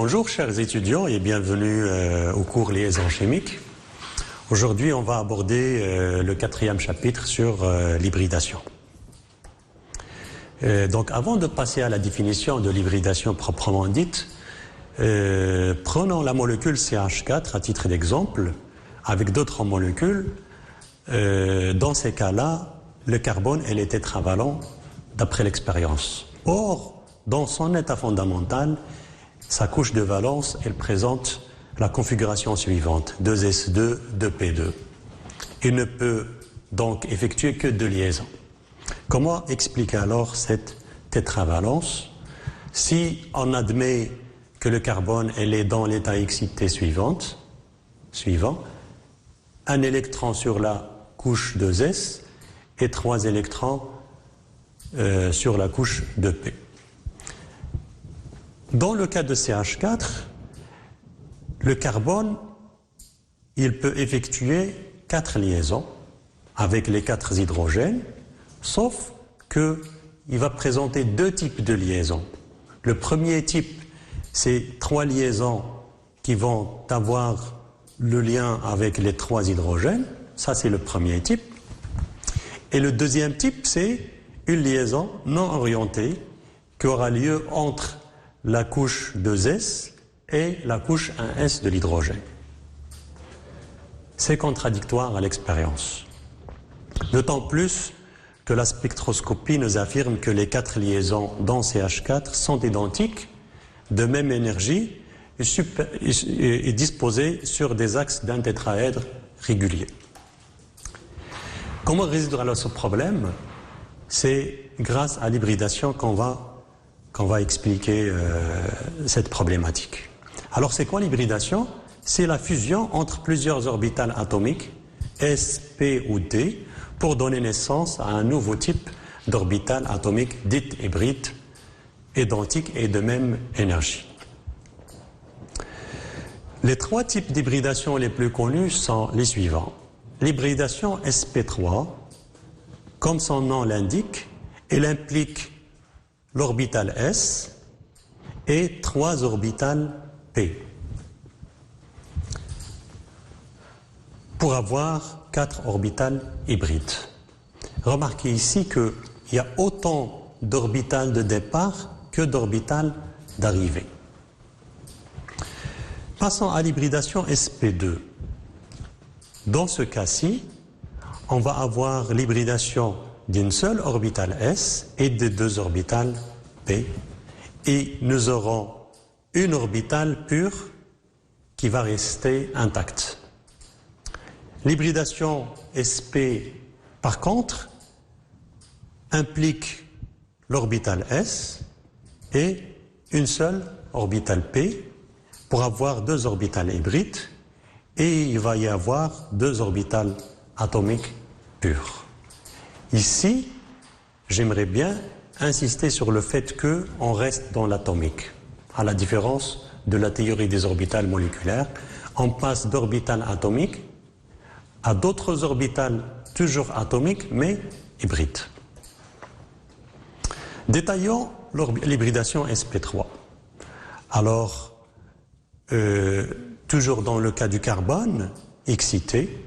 Bonjour chers étudiants et bienvenue au cours liaison chimique. Aujourd'hui on va aborder le 4e chapitre sur l'hybridation. Donc avant de passer à la définition de l'hybridation proprement dite, prenons la molécule CH4 à titre d'exemple avec d'autres molécules. Dans ces cas-là, le carbone est tétravalent d'après l'expérience. Or, dans son état fondamental, sa couche de valence, elle présente la configuration suivante, 2s2, 2p2. Il ne peut donc effectuer que deux liaisons. Comment expliquer alors cette tétravalence si on admet que le carbone elle est dans l'état excité suivant, un électron sur la couche 2s et 3 électrons sur la couche 2p. Dans le cas de CH4, le carbone, il peut effectuer 4 liaisons avec les 4 hydrogènes, sauf qu'il va présenter deux types de liaisons. Le premier type, c'est 3 liaisons qui vont avoir le lien avec les 3 hydrogènes. Ça, c'est le premier type. Et le deuxième type, c'est une liaison non orientée qui aura lieu entre la couche 2s et la couche 1s de l'hydrogène. C'est contradictoire à l'expérience. D'autant plus que la spectroscopie nous affirme que les 4 liaisons dans CH4 sont identiques, de même énergie et disposées sur des axes d'un tétraèdre régulier. Comment résoudre alors ce problème? C'est grâce à l'hybridation qu'on va expliquer cette problématique. Alors c'est quoi l'hybridation? C'est la fusion entre plusieurs orbitales atomiques, S, P ou D, pour donner naissance à un nouveau type d'orbital atomique dite hybride, identique et de même énergie. Les 3 types d'hybridation les plus connus sont les suivants. L'hybridation sp3, comme son nom l'indique, elle implique l'orbital S et 3 orbitales P pour avoir 4 orbitales hybrides. Remarquez ici qu'il y a autant d'orbitales de départ que d'orbitales d'arrivée. Passons à l'hybridation sp2. Dans ce cas-ci, on va avoir l'hybridation d'une seule orbitale S et de 2 orbitales P. Et nous aurons une orbitale pure qui va rester intacte. L'hybridation sp, par contre, implique l'orbitale S et une seule orbitale P pour avoir 2 orbitales hybrides. Et il va y avoir 2 orbitales atomiques pures. Ici, j'aimerais bien insister sur le fait qu'on reste dans l'atomique. À la différence de la théorie des orbitales moléculaires, on passe d'orbitales atomiques à d'autres orbitales toujours atomiques mais hybrides. Détaillons l'hybridation sp3. Alors, toujours dans le cas du carbone excité,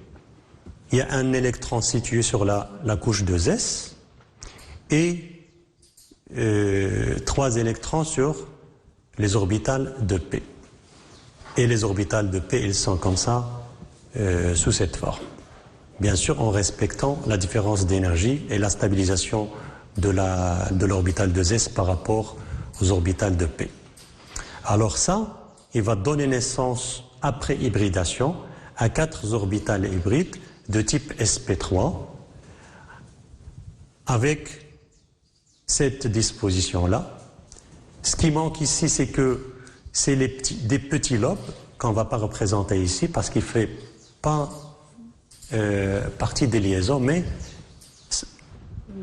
il y a un électron situé sur la couche 2s et 3 électrons sur les orbitales de P. Et les orbitales de P, elles sont comme ça, sous cette forme. Bien sûr, en respectant la différence d'énergie et la stabilisation de l'orbitale 2s par rapport aux orbitales de P. Alors ça, il va donner naissance, après hybridation, à 4 orbitales hybrides de type sp3, avec cette disposition-là. Ce qui manque ici, c'est que c'est des petits lobes qu'on ne va pas représenter ici parce qu'il ne fait pas partie des liaisons, mais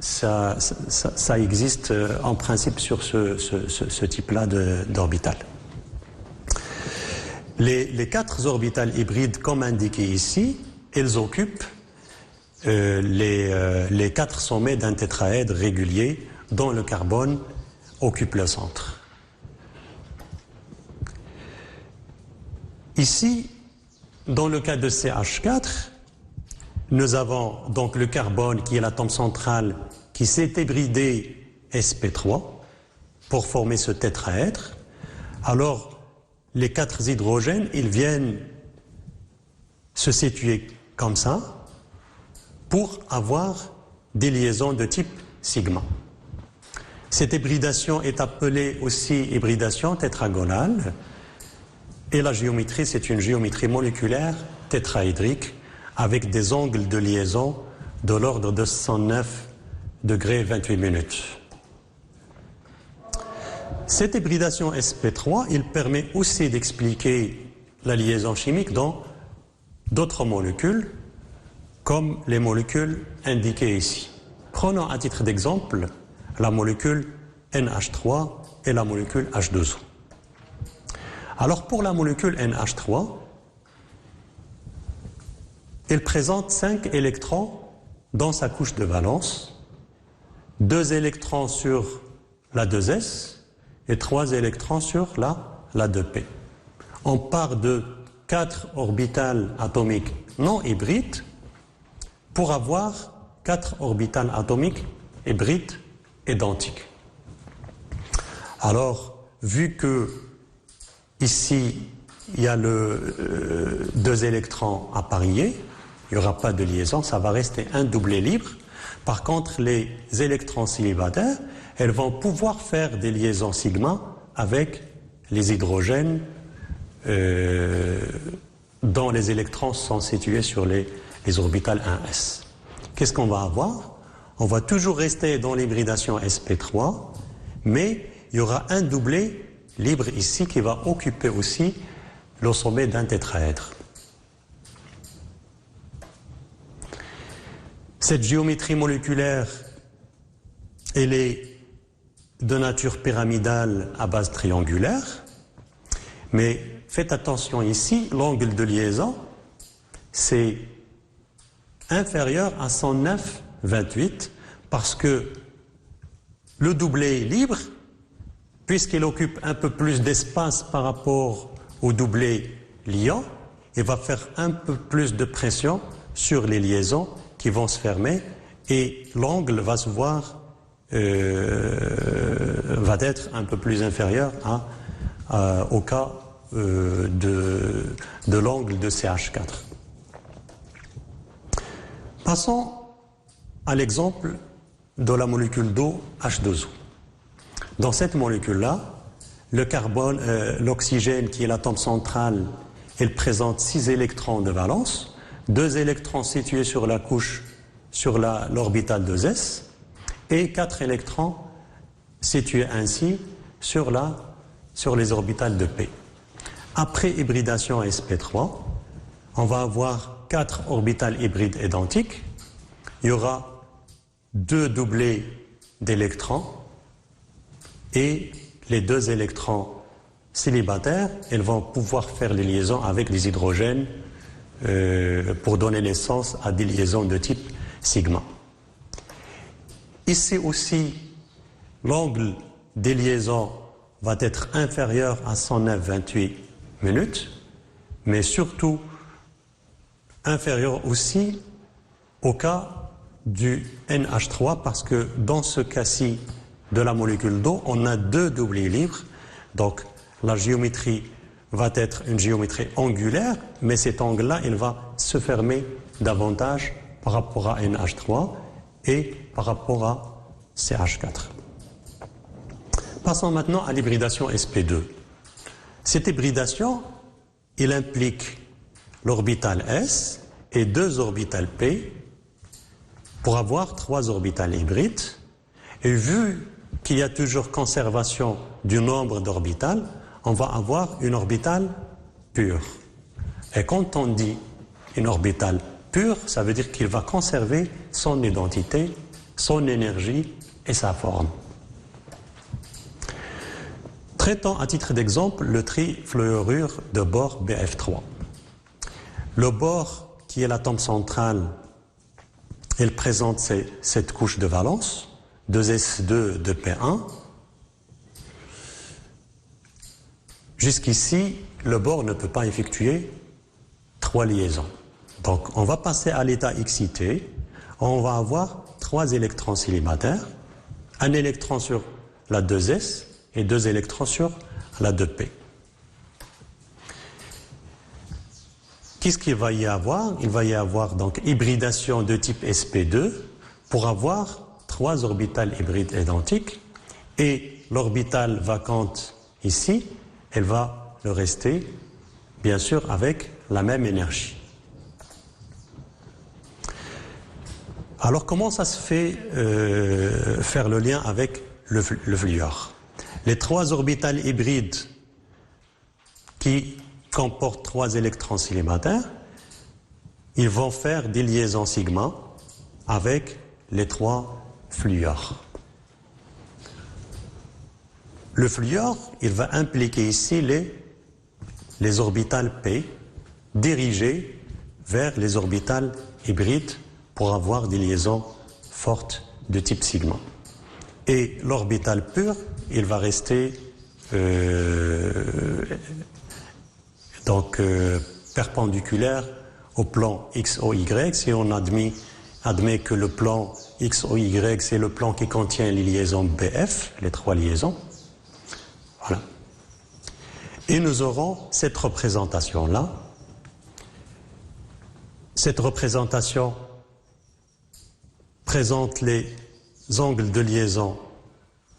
ça existe en principe sur ce type-là d'orbital. Les 4 orbitales hybrides, comme indiqué ici, elles occupent les 4 sommets d'un tétraèdre régulier dont le carbone occupe le centre. Ici, dans le cas de CH4, nous avons donc le carbone qui est l'atome central qui s'est hybridé sp3 pour former ce tétraèdre. Alors, les 4 hydrogènes, ils viennent se situer comme ça pour avoir des liaisons de type sigma. Cette hybridation est appelée aussi hybridation tétragonale et la géométrie, c'est une géométrie moléculaire tétraédrique avec des angles de liaison de l'ordre de 109 degrés 28 minutes. Cette hybridation sp3, il permet aussi d'expliquer la liaison chimique dans d'autres molécules, comme les molécules indiquées ici. Prenons à titre d'exemple la molécule NH3 et la molécule H2O. Alors pour la molécule NH3, elle présente 5 électrons dans sa couche de valence, 2 électrons sur la 2s et 3 électrons sur la 2p. On part de 4 orbitales atomiques non hybrides pour avoir 4 orbitales atomiques hybrides identiques. Alors, vu que ici, il y a 2 électrons appariés, il n'y aura pas de liaison, ça va rester un doublet libre. Par contre, les électrons célibataires, elles vont pouvoir faire des liaisons sigma avec les hydrogènes dont les électrons sont situés sur les orbitales 1s. Qu'est-ce qu'on va avoir? On va toujours rester dans l'hybridation sp3, mais il y aura un doublet libre ici qui va occuper aussi le sommet d'un tétraèdre. Cette géométrie moléculaire, elle est de nature pyramidale à base triangulaire, mais faites attention ici, l'angle de liaison, c'est inférieur à 109,28 parce que le doublet est libre, puisqu'il occupe un peu plus d'espace par rapport au doublet liant, il va faire un peu plus de pression sur les liaisons qui vont se fermer et l'angle va se voir va être un peu plus inférieur au cas de l'angle de CH4. Passons à l'exemple de la molécule d'eau H2O. Dans cette molécule-là, le carbone, l'oxygène qui est l'atome central, il présente 6 électrons de valence, 2 électrons situés sur la couche, sur l'orbitale 2s, et 4 électrons situés ainsi sur les orbitales de p. Après hybridation sp3, on va avoir 4 orbitales hybrides identiques. Il y aura 2 doublets d'électrons et les 2 électrons célibataires, ils vont pouvoir faire les liaisons avec les hydrogènes pour donner naissance à des liaisons de type sigma. Ici aussi, l'angle des liaisons va être inférieur à 109,28 minutes, mais surtout inférieur aussi au cas du NH3 parce que dans ce cas-ci de la molécule d'eau, on a 2 doublets libres, donc la géométrie va être une géométrie angulaire, mais cet angle-là, il va se fermer davantage par rapport à NH3 et par rapport à CH4. Passons maintenant à l'hybridation sp2. Cette hybridation, il implique l'orbitale S et 2 orbitales P pour avoir 3 orbitales hybrides. Et vu qu'il y a toujours conservation du nombre d'orbitales, on va avoir une orbitale pure. Et quand on dit une orbitale pure, ça veut dire qu'il va conserver son identité, son énergie et sa forme. Traitons à titre d'exemple le trifluorure de bore BF3. Le bore, qui est l'atome central, il présente cette couche de valence, 2s2 de P1. Jusqu'ici, le bord ne peut pas effectuer 3 liaisons. Donc, on va passer à l'état excité. On va avoir 3 électrons célibataires, un électron sur la 2s et 2 électrons sur la 2p. Qu'est-ce qu'il va y avoir? Il va y avoir donc hybridation de type sp2 pour avoir 3 orbitales hybrides identiques, et l'orbitale vacante ici, elle va le rester, bien sûr, avec la même énergie. Alors, comment ça se fait faire le lien avec le fluor? Les 3 orbitales hybrides qui comportent 3 électrons célibataires, ils vont faire des liaisons sigma avec les 3 fluors. Le fluor, il va impliquer ici les orbitales P dirigées vers les orbitales hybrides pour avoir des liaisons fortes de type sigma. Et l'orbital pur, il va rester perpendiculaire au plan XOY. Si on admet que le plan XOY, c'est le plan qui contient les liaisons BF, les 3 liaisons. Voilà. Et nous aurons cette représentation-là. Cette représentation présente les angles de liaison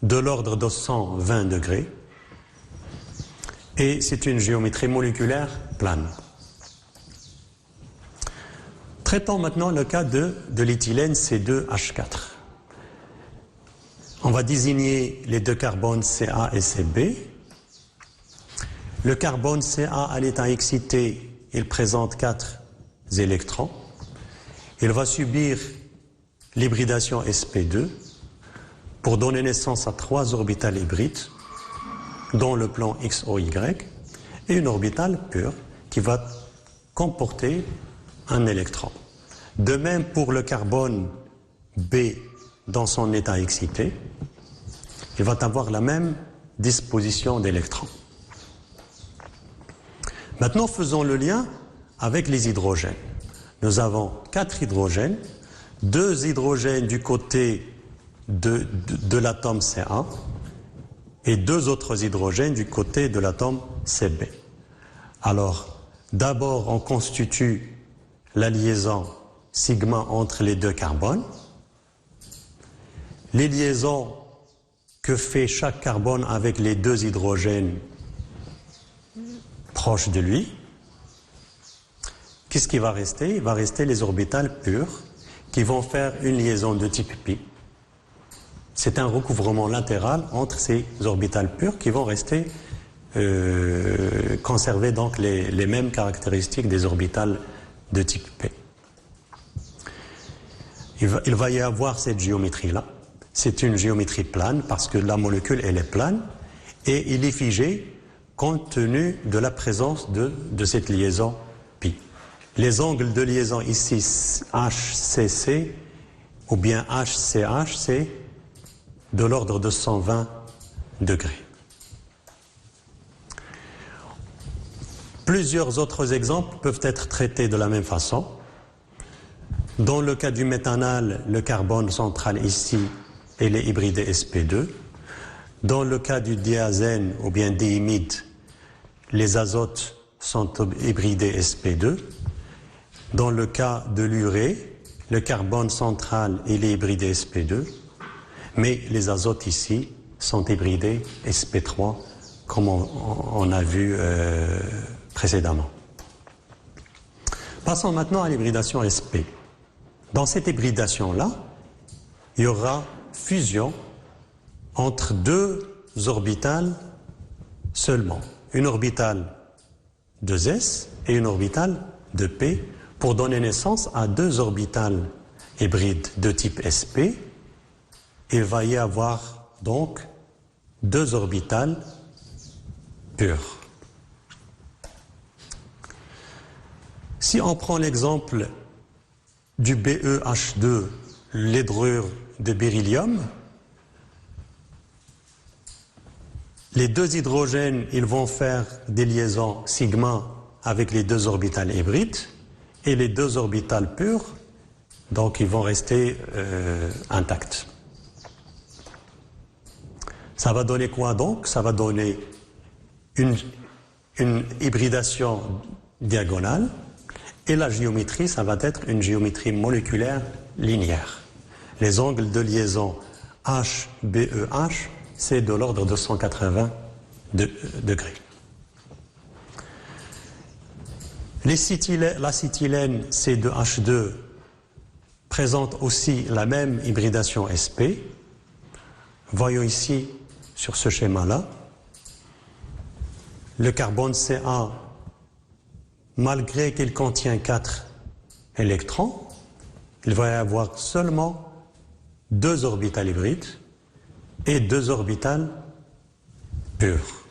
de l'ordre de 120 degrés. Et c'est une géométrie moléculaire plane. Traitons maintenant le cas de l'éthylène C2H4. On va désigner les 2 carbones Ca et Cb. Le carbone Ca à l'état excité, il présente 4 électrons. Il va subir l'hybridation sp2 pour donner naissance à 3 orbitales hybrides, dont le plan XOY, et une orbitale pure qui va comporter un électron. De même pour le carbone B dans son état excité, il va avoir la même disposition d'électrons. Maintenant, faisons le lien avec les hydrogènes. Nous avons 4 hydrogènes, 2 hydrogènes du côté de l'atome Ca et 2 autres hydrogènes du côté de l'atome Cb. Alors, d'abord, on constitue la liaison sigma entre les 2 carbones. Les liaisons que fait chaque carbone avec les 2 hydrogènes proches de lui. Qu'est-ce qui va rester? Il va rester les orbitales pures qui vont faire une liaison de type pi. C'est un recouvrement latéral entre ces orbitales pures qui vont rester conserver donc les mêmes caractéristiques des orbitales de type P. Il va y avoir cette géométrie-là. C'est une géométrie plane parce que la molécule, elle est plane et il est figé compte tenu de la présence de cette liaison pi. Les angles de liaison ici, HCC ou bien HCH, c'est de l'ordre de 120 degrés. Plusieurs autres exemples peuvent être traités de la même façon. Dans le cas du méthanal, le carbone central ici, il est hybridé sp2. Dans le cas du diazène ou bien diimide, les azotes sont hybridés sp2. Dans le cas de l'urée, le carbone central, il est hybridé sp2. Mais les azotes ici sont hybridés sp3, comme on a vu précédemment. Passons maintenant à l'hybridation sp. Dans cette hybridation-là, il y aura fusion entre 2 orbitales seulement. Une orbitale de S et une orbitale de P pour donner naissance à 2 orbitales hybrides de type sp. Il va y avoir donc 2 orbitales pures. Si on prend l'exemple du BeH2, l'hydrure de beryllium, Les deux hydrogènes, ils vont faire des liaisons sigma avec les deux orbitales hybrides et les deux orbitales pures, donc ils vont rester intacts. Ça va donner quoi donc? Ça va donner une hybridation diagonale et la géométrie, ça va être une géométrie moléculaire linéaire. Les angles de liaison HBEH, c'est de l'ordre de 180 degrés. L'acétylène C2H2 présente aussi la même hybridation SP. Voyons ici, sur ce schéma-là, le carbone Ca, malgré qu'il contient 4 électrons, il va y avoir seulement 2 orbitales hybrides et 2 orbitales pures.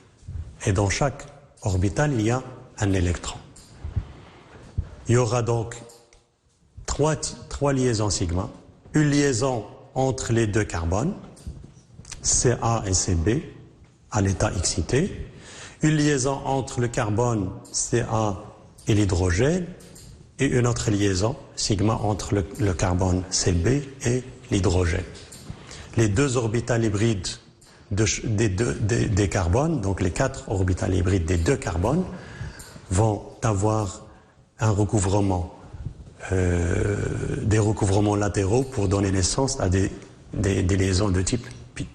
Et dans chaque orbitale, il y a un électron. Il y aura donc trois liaisons sigma, une liaison entre les deux carbones, Ca et Cb, à l'état excité, une liaison entre le carbone Ca et l'hydrogène, et une autre liaison, sigma, entre le carbone Cb et l'hydrogène. Les deux orbitales hybrides des carbones, donc les 4 orbitales hybrides des deux carbones, vont avoir un recouvrement, des recouvrements latéraux pour donner naissance à des liaisons de type pi.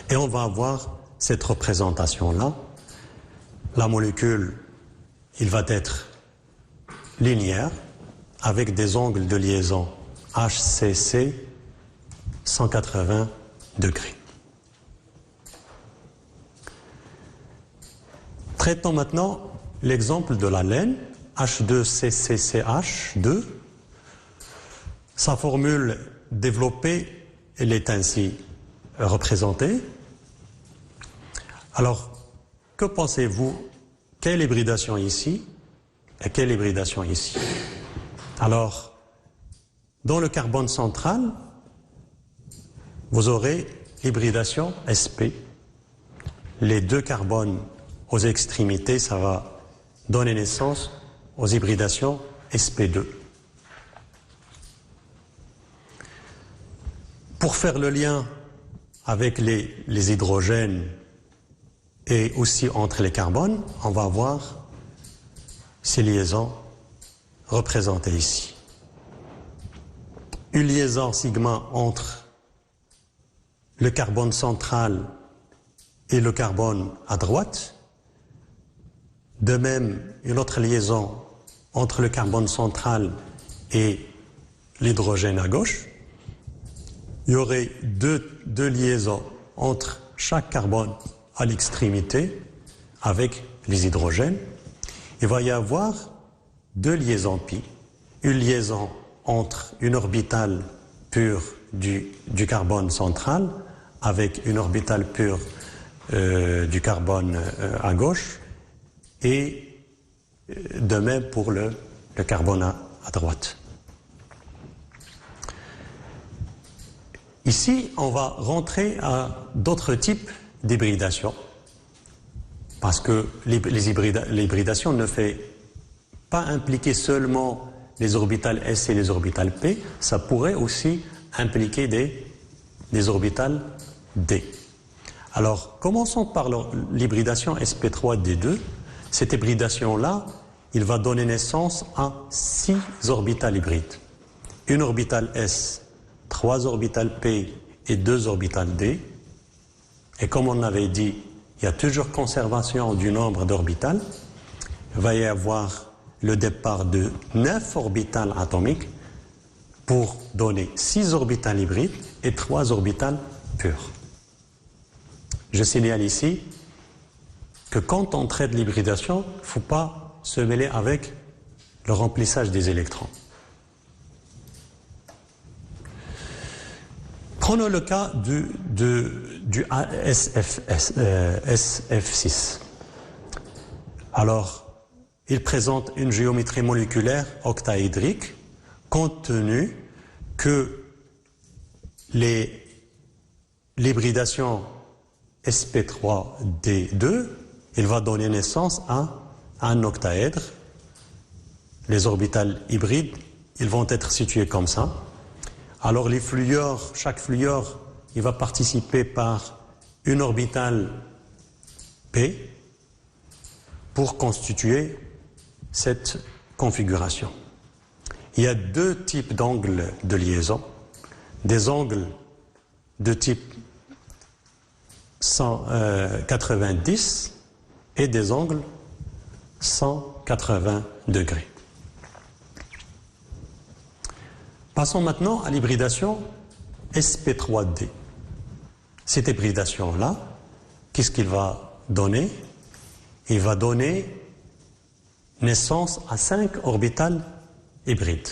Et on va avoir cette représentation-là. La molécule, il va être linéaire avec des angles de liaison HCC 180 degrés. Traitons maintenant l'exemple de la laine H2CCCH2. Sa formule développée, elle est ainsi représentée. Alors, que pensez-vous? Quelle hybridation ici et quelle hybridation ici? Alors, dans le carbone central, vous aurez l'hybridation sp. Les deux carbones aux extrémités, ça va donner naissance aux hybridations sp2. Pour faire le lien avec les hydrogènes et aussi entre les carbones, on va avoir ces liaisons représentées ici. Une liaison sigma entre le carbone central et le carbone à droite. De même, une autre liaison entre le carbone central et l'hydrogène à gauche. Il y aurait deux liaisons entre chaque carbone à l'extrémité avec les hydrogènes. Il va y avoir 2 liaisons pi. Une liaison entre une orbitale pure du carbone central avec une orbitale pure du carbone à gauche, et de même pour le carbone à droite. Ici, on va rentrer à d'autres types d'hybridation, parce que l'hybridation ne fait pas impliquer seulement les orbitales S et les orbitales P, ça pourrait aussi impliquer des orbitales D. Alors, commençons par l'hybridation sp3d2. Cette hybridation-là, il va donner naissance à 6 orbitales hybrides. Une orbitale S, 3 orbitales P et 2 orbitales D. Et comme on avait dit, il y a toujours conservation du nombre d'orbitales. Il va y avoir le départ de 9 orbitales atomiques pour donner 6 orbitales hybrides et 3 orbitales pures. Je signale ici que quand on traite l'hybridation, il ne faut pas se mêler avec le remplissage des électrons. Prenons le cas du SF6. Alors, il présente une géométrie moléculaire octaédrique compte tenu que l'hybridation sp3d2, il va donner naissance à un octaèdre. Les orbitales hybrides, ils vont être situés comme ça. Alors les fluors, chaque fluor, il va participer par une orbitale p pour constituer cette configuration. Il y a deux types d'angles de liaison, des angles de type 190 et des angles 180 degrés. Passons maintenant à l'hybridation sp3d. Cette hybridation-là, qu'est-ce qu'il va donner? Il va donner naissance à 5 orbitales hybrides.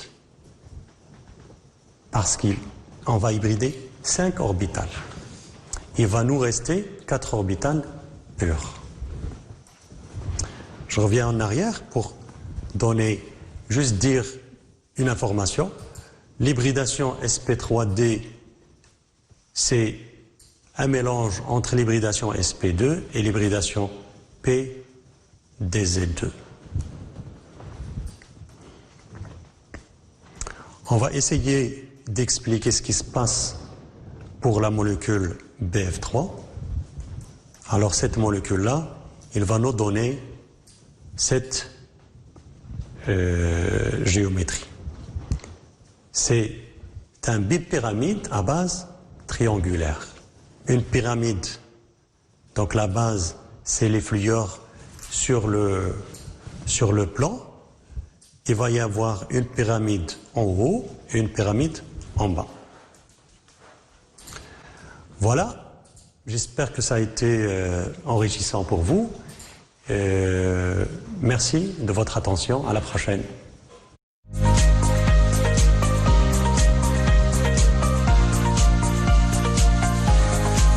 Parce qu'on va hybrider 5 orbitales. Il va nous rester 4 orbitales pures. Je reviens en arrière pour juste dire une information. L'hybridation sp3d, c'est un mélange entre l'hybridation sp2 et l'hybridation pdz2. On va essayer d'expliquer ce qui se passe pour la molécule BF3. Alors cette molécule-là, il va nous donner cette géométrie. C'est un bipyramide à base triangulaire. Une pyramide, donc la base, c'est les fluors sur le plan. Il va y avoir une pyramide en haut et une pyramide en bas. Voilà, j'espère que ça a été enrichissant pour vous. Merci de votre attention, à la prochaine.